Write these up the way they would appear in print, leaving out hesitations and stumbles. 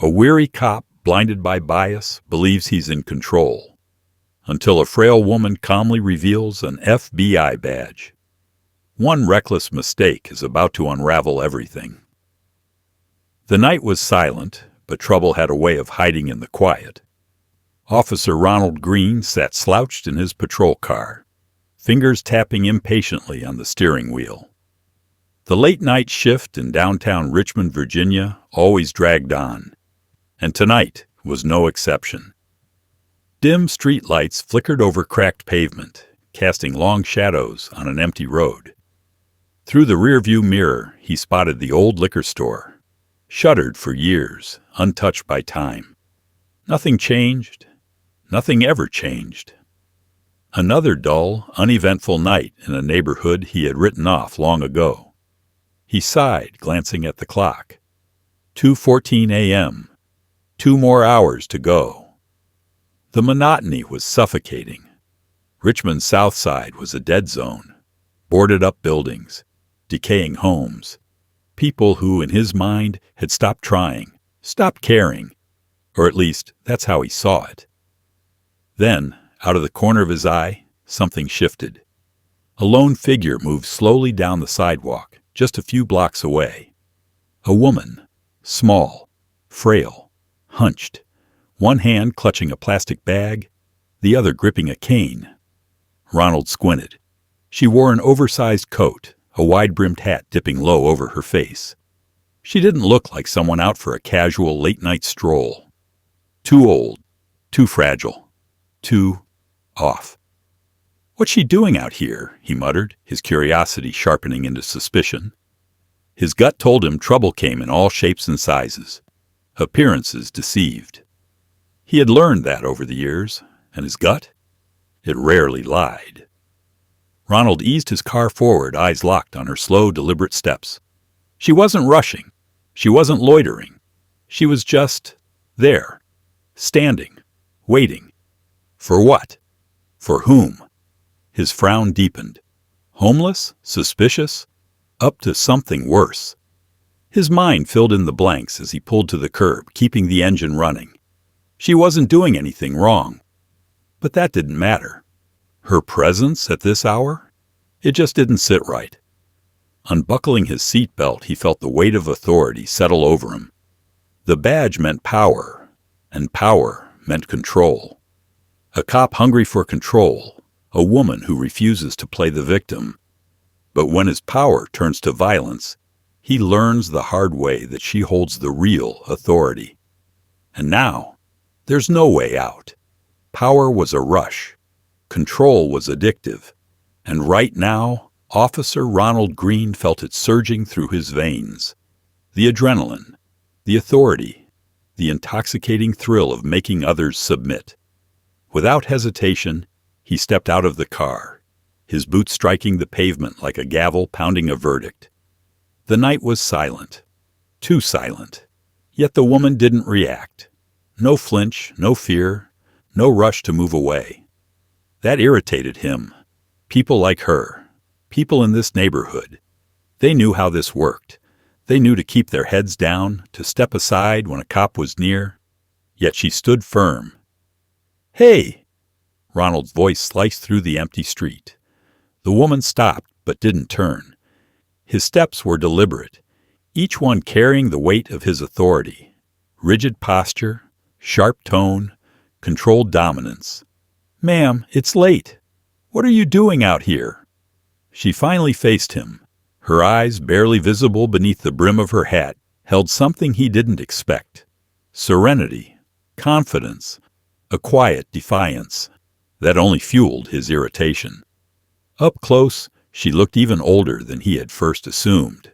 A weary cop, blinded by bias, believes he's in control, until a frail woman calmly reveals an FBI badge. One reckless mistake is about to unravel everything. The night was silent, but trouble had a way of hiding in the quiet. Officer Ronald Green sat slouched in his patrol car, fingers tapping impatiently on the steering wheel. The late-night shift in downtown Richmond, Virginia, always dragged on, and tonight was no exception. Dim street lights flickered over cracked pavement, casting long shadows on an empty road. Through the rearview mirror, he spotted the old liquor store, shuttered for years, untouched by time. Nothing changed. Nothing ever changed. Another dull, uneventful night in a neighborhood he had written off long ago. He sighed, glancing at the clock. 2:14 a.m. 2 more hours to go. The monotony was suffocating. Richmond's South Side was a dead zone. Boarded-up buildings, decaying homes, people who, in his mind, had stopped trying, stopped caring, or at least that's how he saw it. Then, out of the corner of his eye, something shifted. A lone figure moved slowly down the sidewalk, just a few blocks away. A woman, small, frail, hunched, one hand clutching a plastic bag, the other gripping a cane. Ronald squinted. She wore an oversized coat, a wide-brimmed hat dipping low over her face. She didn't look like someone out for a casual late-night stroll. Too old, too fragile. Too off. "What's she doing out here?" he muttered, his curiosity sharpening into suspicion. His gut told him trouble came in all shapes and sizes. Appearances deceived. He had learned that over the years, and his gut? It rarely lied. Ronald eased his car forward, eyes locked on her slow, deliberate steps. She wasn't rushing. She wasn't loitering. She was just there, standing, waiting. For what? For whom? His frown deepened. Homeless? Suspicious? Up to something worse. His mind filled in the blanks as he pulled to the curb, keeping the engine running. She wasn't doing anything wrong. But that didn't matter. Her presence at this hour? It just didn't sit right. Unbuckling his seatbelt, he felt the weight of authority settle over him. The badge meant power, and power meant control. A cop hungry for control, a woman who refuses to play the victim. But when his power turns to violence, he learns the hard way that she holds the real authority. And now, there's no way out. Power was a rush. Control was addictive. And right now, Officer Ronald Green felt it surging through his veins. The adrenaline, the authority, the intoxicating thrill of making others submit. Without hesitation, he stepped out of the car, his boots striking the pavement like a gavel pounding a verdict. The night was silent, too silent, yet the woman didn't react. No flinch, no fear, no rush to move away. That irritated him. People like her, people in this neighborhood, they knew how this worked. They knew to keep their heads down, to step aside when a cop was near. Yet she stood firm. "Hey!" Ronald's voice sliced through the empty street. The woman stopped, but didn't turn. His steps were deliberate, each one carrying the weight of his authority. Rigid posture, sharp tone, controlled dominance. "Ma'am, it's late. What are you doing out here?" She finally faced him. Her eyes, barely visible beneath the brim of her hat, held something he didn't expect. Serenity, confidence, a quiet defiance that only fueled his irritation. Up close, she looked even older than he had first assumed.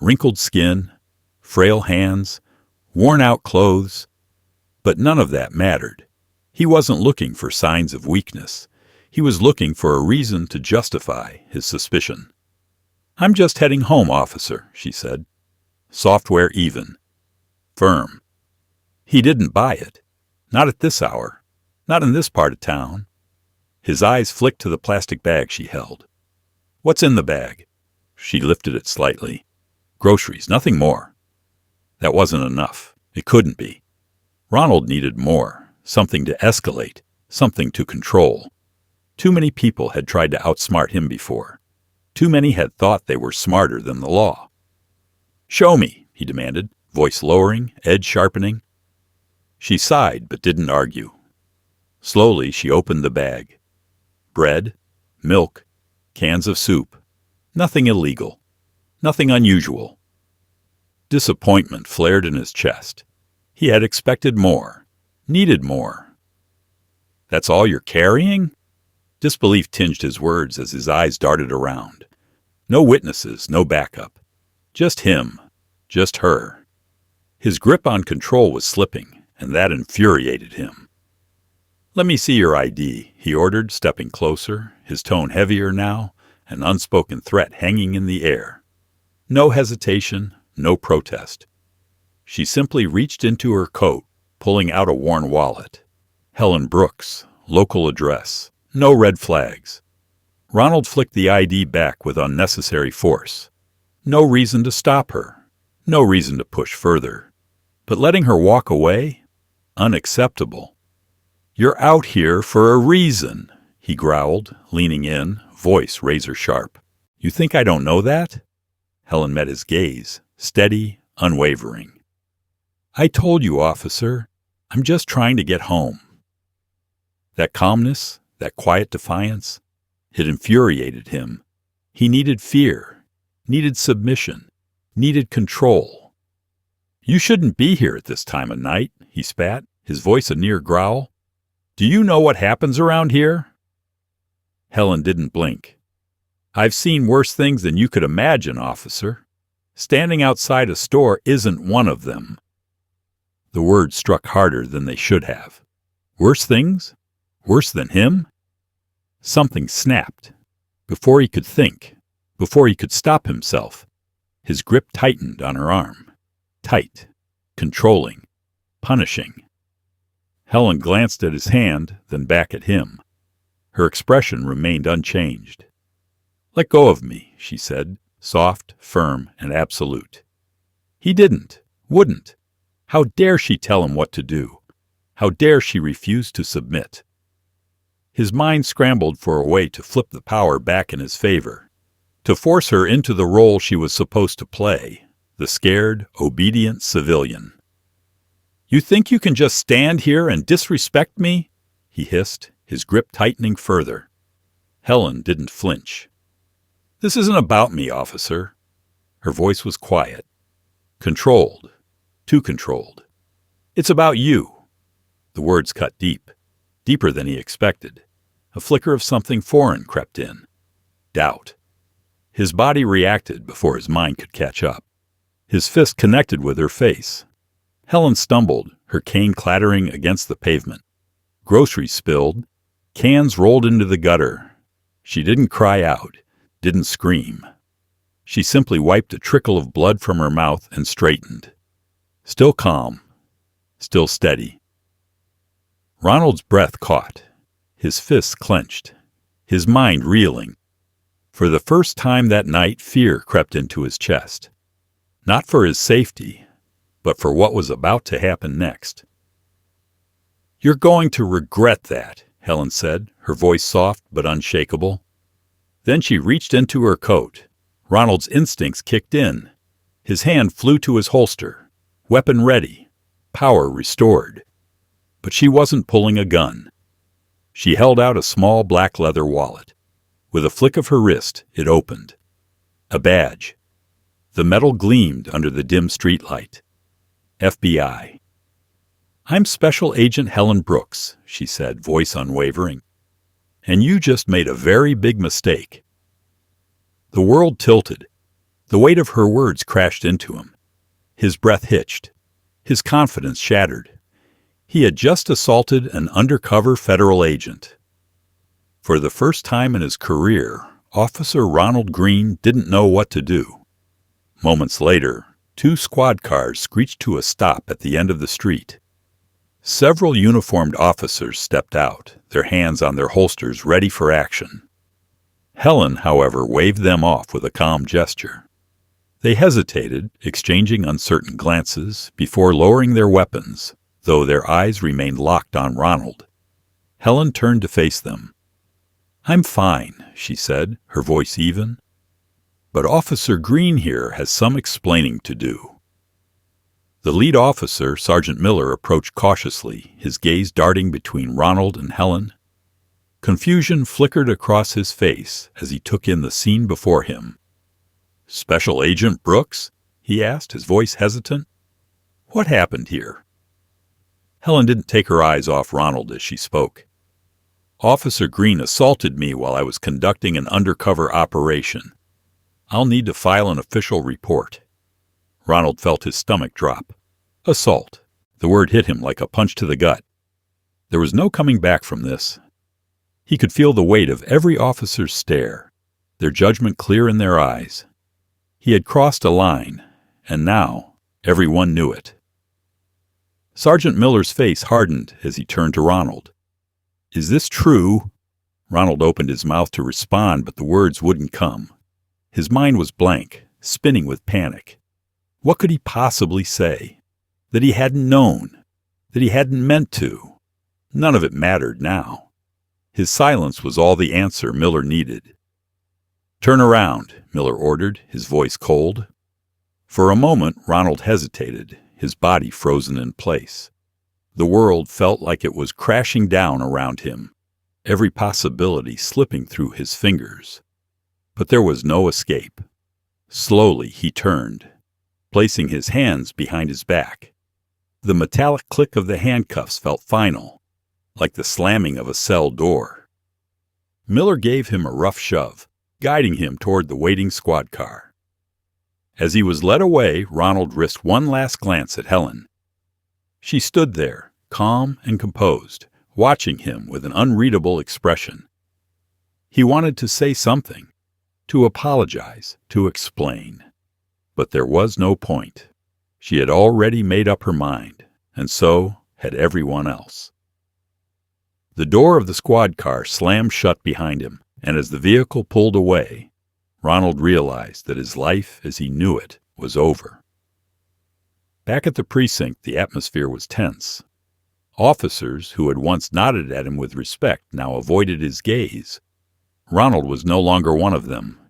Wrinkled skin, frail hands, worn-out clothes. But none of that mattered. He wasn't looking for signs of weakness. He was looking for a reason to justify his suspicion. "I'm just heading home, officer," she said. Software even. Firm. He didn't buy it. Not at this hour. Not in this part of town. His eyes flicked to the plastic bag she held. "What's in the bag?" She lifted it slightly. "Groceries, nothing more." That wasn't enough. It couldn't be. Ronald needed more, something to escalate, something to control. Too many people had tried to outsmart him before. Too many had thought they were smarter than the law. "Show me," he demanded, voice lowering, edge sharpening. She sighed but didn't argue. Slowly she opened the bag. Bread, milk, cans of soup. Nothing illegal. Nothing unusual. Disappointment flared in his chest. He had expected more, needed more. "That's all you're carrying?" Disbelief tinged his words as his eyes darted around. No witnesses, no backup. Just him, just her. His grip on control was slipping, and that infuriated him. "Let me see your ID," he ordered, stepping closer, his tone heavier now, an unspoken threat hanging in the air. No hesitation, no protest. She simply reached into her coat, pulling out a worn wallet. Helen Brooks, local address, no red flags. Ronald flicked the ID back with unnecessary force. No reason to stop her, no reason to push further. But letting her walk away? Unacceptable. "You're out here for a reason," he growled, leaning in, voice razor sharp. "You think I don't know that?" Helen met his gaze, steady, unwavering. "I told you, officer. I'm just trying to get home." That calmness, that quiet defiance, it infuriated him. He needed fear, needed submission, needed control. "You shouldn't be here at this time of night," he spat, his voice a near growl. "Do you know what happens around here?" Helen didn't blink. "I've seen worse things than you could imagine, officer. Standing outside a store isn't one of them." The words struck harder than they should have. Worse things? Worse than him? Something snapped. Before he could think, before he could stop himself, his grip tightened on her arm. Tight, controlling, punishing. Helen glanced at his hand, then back at him. Her expression remained unchanged. "Let go of me," she said, soft, firm, and absolute. He didn't, wouldn't. How dare she tell him what to do? How dare she refuse to submit? His mind scrambled for a way to flip the power back in his favor, to force her into the role she was supposed to play, the scared, obedient civilian. "You think you can just stand here and disrespect me?" he hissed, his grip tightening further. Helen didn't flinch. "This isn't about me, officer." Her voice was quiet, controlled, too controlled. "It's about you." The words cut deep, deeper than he expected. A flicker of something foreign crept in. Doubt. His body reacted before his mind could catch up. His fist connected with her face. Helen stumbled, her cane clattering against the pavement. Groceries spilled. Cans rolled into the gutter. She didn't cry out, didn't scream. She simply wiped a trickle of blood from her mouth and straightened. Still calm, still steady. Ronald's breath caught, his fists clenched, his mind reeling. For the first time that night, fear crept into his chest. Not for his safety, but for what was about to happen next. "You're going to regret that," Helen said, her voice soft but unshakable. Then she reached into her coat. Ronald's instincts kicked in. His hand flew to his holster, weapon ready, power restored. But she wasn't pulling a gun. She held out a small black leather wallet. With a flick of her wrist, it opened. A badge. The metal gleamed under the dim streetlight. FBI. "I'm Special Agent Helen Brooks," she said, voice unwavering. "And you just made a very big mistake." The world tilted. The weight of her words crashed into him. His breath hitched. His confidence shattered. He had just assaulted an undercover federal agent. For the first time in his career, Officer Ronald Green didn't know what to do. Moments later, 2 squad cars screeched to a stop at the end of the street. Several uniformed officers stepped out, their hands on their holsters ready for action. Helen, however, waved them off with a calm gesture. They hesitated, exchanging uncertain glances, before lowering their weapons, though their eyes remained locked on Ronald. Helen turned to face them. "I'm fine," she said, her voice even. "But Officer Green here has some explaining to do." The lead officer, Sergeant Miller, approached cautiously, his gaze darting between Ronald and Helen. Confusion flickered across his face as he took in the scene before him. "Special Agent Brooks?" he asked, his voice hesitant. "What happened here?" Helen didn't take her eyes off Ronald as she spoke. "Officer Green assaulted me while I was conducting an undercover operation. I'll need to file an official report." Ronald felt his stomach drop. Assault. The word hit him like a punch to the gut. There was no coming back from this. He could feel the weight of every officer's stare, their judgment clear in their eyes. He had crossed a line, and now everyone knew it. Sergeant Miller's face hardened as he turned to Ronald. "Is this true?" Ronald opened his mouth to respond, but the words wouldn't come. His mind was blank, spinning with panic. What could he possibly say? That he hadn't known? That he hadn't meant to? None of it mattered now. His silence was all the answer Miller needed. "Turn around," Miller ordered, his voice cold. For a moment, Ronald hesitated, his body frozen in place. The world felt like it was crashing down around him, every possibility slipping through his fingers. But there was no escape. Slowly he turned, placing his hands behind his back. The metallic click of the handcuffs felt final, like the slamming of a cell door. Miller gave him a rough shove, guiding him toward the waiting squad car. As he was led away, Ronald risked one last glance at Helen. She stood there, calm and composed, watching him with an unreadable expression. He wanted to say something, to apologize, to explain. But there was no point. She had already made up her mind, and so had everyone else. The door of the squad car slammed shut behind him, and as the vehicle pulled away, Ronald realized that his life as he knew it was over. Back at the precinct, the atmosphere was tense. Officers who had once nodded at him with respect now avoided his gaze. Ronald was no longer one of them.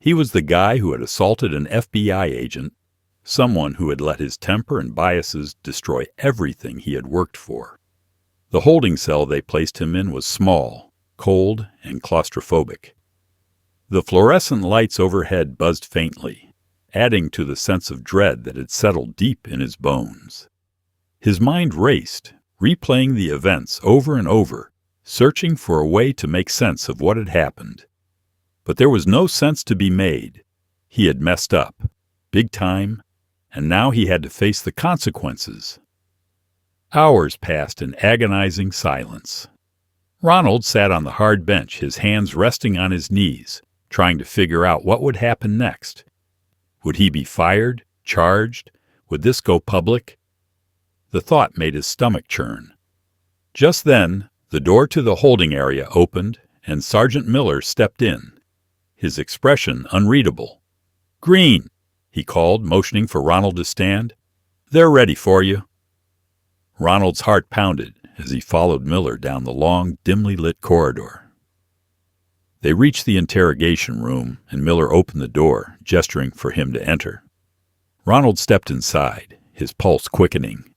He was the guy who had assaulted an FBI agent, someone who had let his temper and biases destroy everything he had worked for. The holding cell they placed him in was small, cold, and claustrophobic. The fluorescent lights overhead buzzed faintly, adding to the sense of dread that had settled deep in his bones. His mind raced, replaying the events over and over, searching for a way to make sense of what had happened. But there was no sense to be made. He had messed up, big time, and now he had to face the consequences. Hours passed in agonizing silence. Ronald sat on the hard bench, his hands resting on his knees, trying to figure out what would happen next. Would he be fired? Charged? Would this go public? The thought made his stomach churn. Just then, the door to the holding area opened, and Sergeant Miller stepped in, his expression unreadable. "Green," he called, motioning for Ronald to stand. "They're ready for you." Ronald's heart pounded as he followed Miller down the long, dimly lit corridor. They reached the interrogation room, and Miller opened the door, gesturing for him to enter. Ronald stepped inside, his pulse quickening.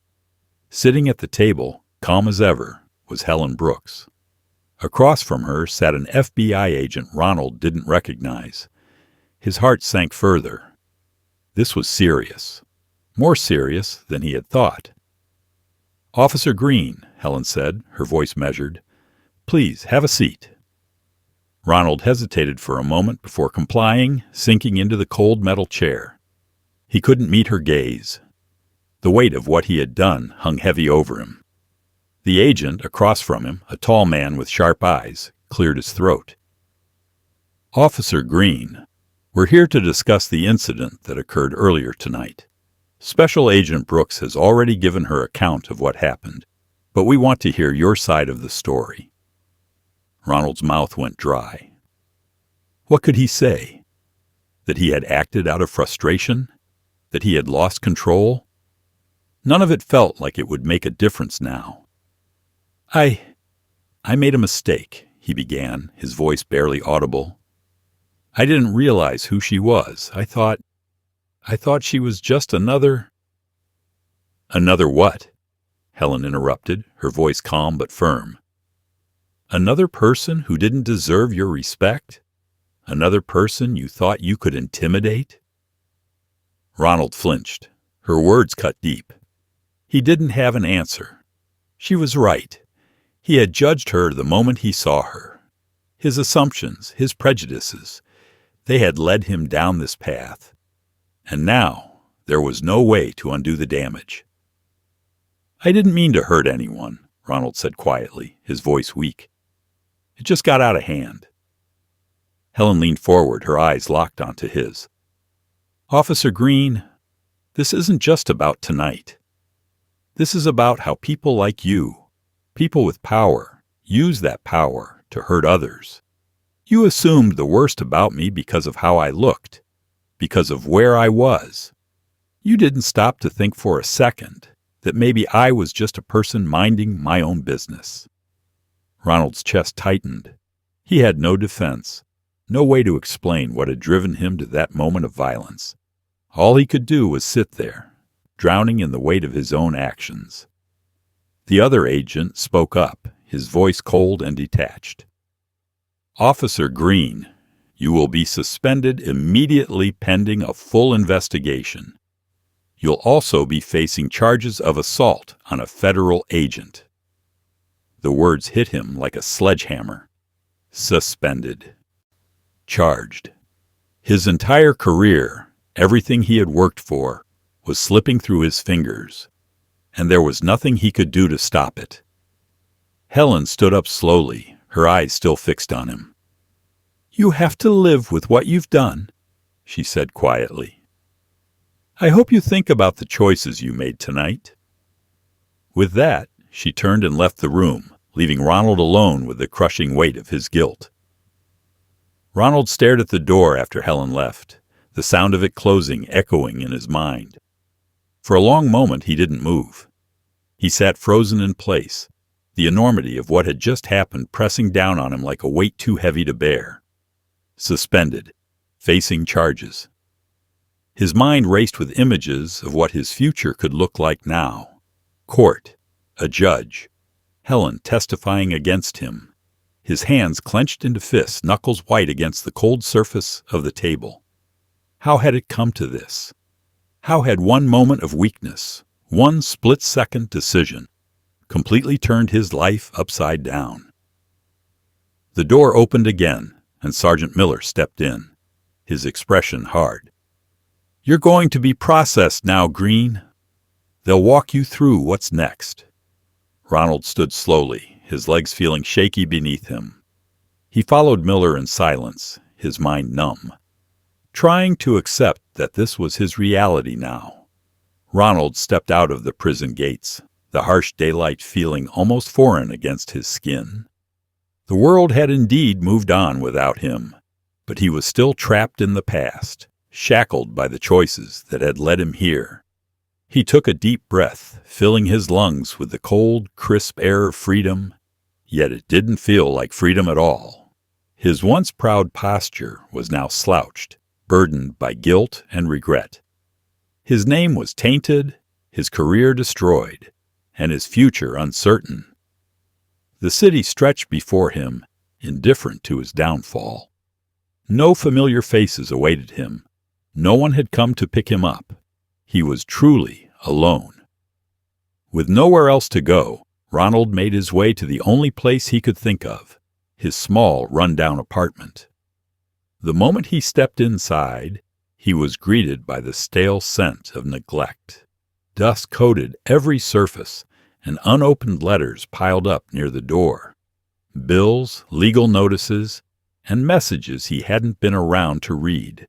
Sitting at the table, calm as ever, was Helen Brooks. Across from her sat an FBI agent Ronald didn't recognize. His heart sank further. This was serious. More serious than he had thought. "Officer Green," Helen said, her voice measured. "Please, have a seat." Ronald hesitated for a moment before complying, sinking into the cold metal chair. He couldn't meet her gaze. The weight of what he had done hung heavy over him. The agent, across from him, a tall man with sharp eyes, cleared his throat. "Officer Green, we're here to discuss the incident that occurred earlier tonight. Special Agent Brooks has already given her account of what happened, but we want to hear your side of the story." Ronald's mouth went dry. What could he say? That he had acted out of frustration? That he had lost control? None of it felt like it would make a difference now. I made a mistake, he began, his voice barely audible. I didn't realize who she was. I thought she was just another... Another what? Helen interrupted, her voice calm but firm. Another person who didn't deserve your respect? Another person you thought you could intimidate? Ronald flinched. Her words cut deep. He didn't have an answer. She was right. He had judged her the moment he saw her. His assumptions, his prejudices, they had led him down this path. And now there was no way to undo the damage. I didn't mean to hurt anyone, Ronald said quietly, his voice weak. It just got out of hand. Helen leaned forward, her eyes locked onto his. Officer Green, this isn't just about tonight. This is about how people like you, people with power, use that power to hurt others. You assumed the worst about me because of how I looked, because of where I was. You didn't stop to think for a second that maybe I was just a person minding my own business. Ronald's chest tightened. He had no defense, no way to explain what had driven him to that moment of violence. All he could do was sit there, drowning in the weight of his own actions. The other agent spoke up, his voice cold and detached. Officer Green, you will be suspended immediately pending a full investigation. You'll also be facing charges of assault on a federal agent. The words hit him like a sledgehammer. Suspended. Charged. His entire career, everything he had worked for, was slipping through his fingers, and there was nothing he could do to stop it. Helen stood up slowly, her eyes still fixed on him. You have to live with what you've done, she said quietly. I hope you think about the choices you made tonight. With that, she turned and left the room, leaving Ronald alone with the crushing weight of his guilt. Ronald stared at the door after Helen left, the sound of it closing echoing in his mind. For a long moment he didn't move. He sat frozen in place, the enormity of what had just happened pressing down on him like a weight too heavy to bear. Suspended, facing charges. His mind raced with images of what his future could look like now. Court, a judge, Helen testifying against him, his hands clenched into fists, knuckles white against the cold surface of the table. How had it come to this? How had one moment of weakness, one split-second decision, completely turned his life upside down? The door opened again, and Sergeant Miller stepped in, his expression hard. You're going to be processed now, Green. They'll walk you through what's next. Ronald stood slowly, his legs feeling shaky beneath him. He followed Miller in silence, his mind numb, trying to accept that this was his reality now. Ronald stepped out of the prison gates, the harsh daylight feeling almost foreign against his skin. The world had indeed moved on without him, but he was still trapped in the past, shackled by the choices that had led him here. He took a deep breath, filling his lungs with the cold, crisp air of freedom, yet it didn't feel like freedom at all. His once proud posture was now slouched, burdened by guilt and regret. His name was tainted, his career destroyed, and his future uncertain. The city stretched before him, indifferent to his downfall. No familiar faces awaited him. No one had come to pick him up. He was truly alone. With nowhere else to go, Ronald made his way to the only place he could think of, his small, run-down apartment. The moment he stepped inside, he was greeted by the stale scent of neglect. Dust coated every surface, and unopened letters piled up near the door. Bills, legal notices, and messages he hadn't been around to read.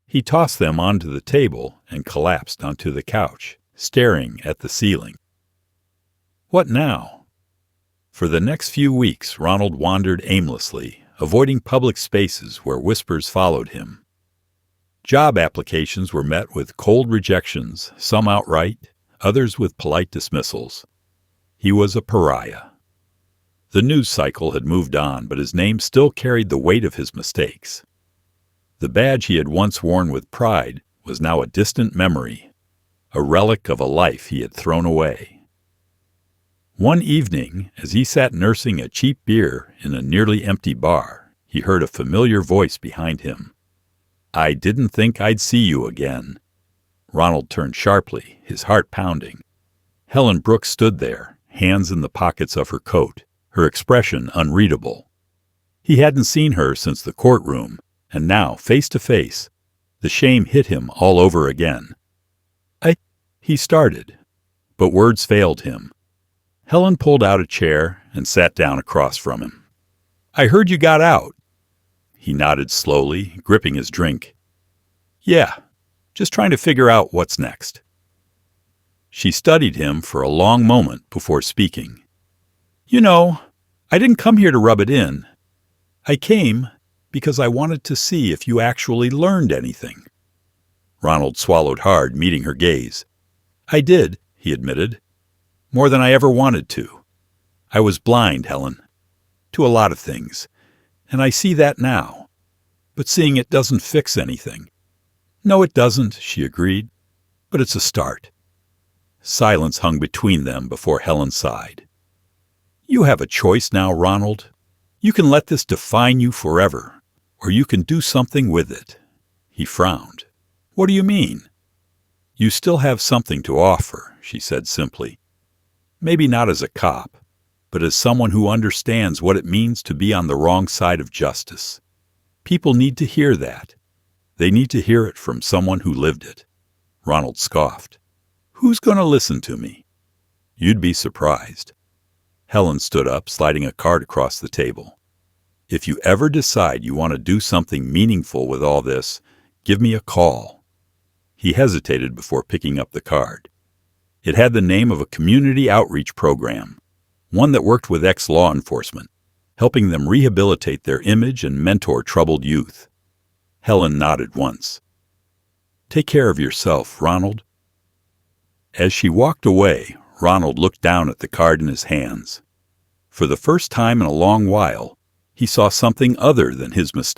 He tossed them onto the table and collapsed onto the couch, staring at the ceiling. What now? For the next few weeks, Ronald wandered aimlessly, avoiding public spaces where whispers followed him. Job applications were met with cold rejections, some outright, others with polite dismissals. He was a pariah. The news cycle had moved on, but his name still carried the weight of his mistakes. The badge he had once worn with pride was now a distant memory, a relic of a life he had thrown away. One evening, as he sat nursing a cheap beer in a nearly empty bar, he heard a familiar voice behind him. "I didn't think I'd see you again." Ronald turned sharply, his heart pounding. Helen Brooks stood there, hands in the pockets of her coat, her expression unreadable. He hadn't seen her since the courtroom, and now, face to face, the shame hit him all over again. He started, but words failed him. Helen pulled out a chair and sat down across from him. "I heard you got out." He nodded slowly, gripping his drink. "Yeah, just trying to figure out what's next." She studied him for a long moment before speaking. "You know, I didn't come here to rub it in. I came because I wanted to see if you actually learned anything." Ronald swallowed hard, meeting her gaze. "I did," he admitted. "More than I ever wanted to. I was blind, Helen, to a lot of things, and I see that now. But seeing it doesn't fix anything." "No, it doesn't," she agreed, "but it's a start." Silence hung between them before Helen sighed. "You have a choice now, Ronald. You can let this define you forever, or you can do something with it." He frowned. "What do you mean?" "You still have something to offer," she said simply. "Maybe not as a cop, but as someone who understands what it means to be on the wrong side of justice. People need to hear that. They need to hear it from someone who lived it." Ronald scoffed. "Who's going to listen to me?" "You'd be surprised." Helen stood up, sliding a card across the table. "If you ever decide you want to do something meaningful with all this, give me a call." He hesitated before picking up the card. It had the name of a community outreach program, one that worked with ex-law enforcement, helping them rehabilitate their image and mentor troubled youth. Helen nodded once. "Take care of yourself, Ronald." As she walked away, Ronald looked down at the card in his hands. For the first time in a long while, he saw something other than his mistake.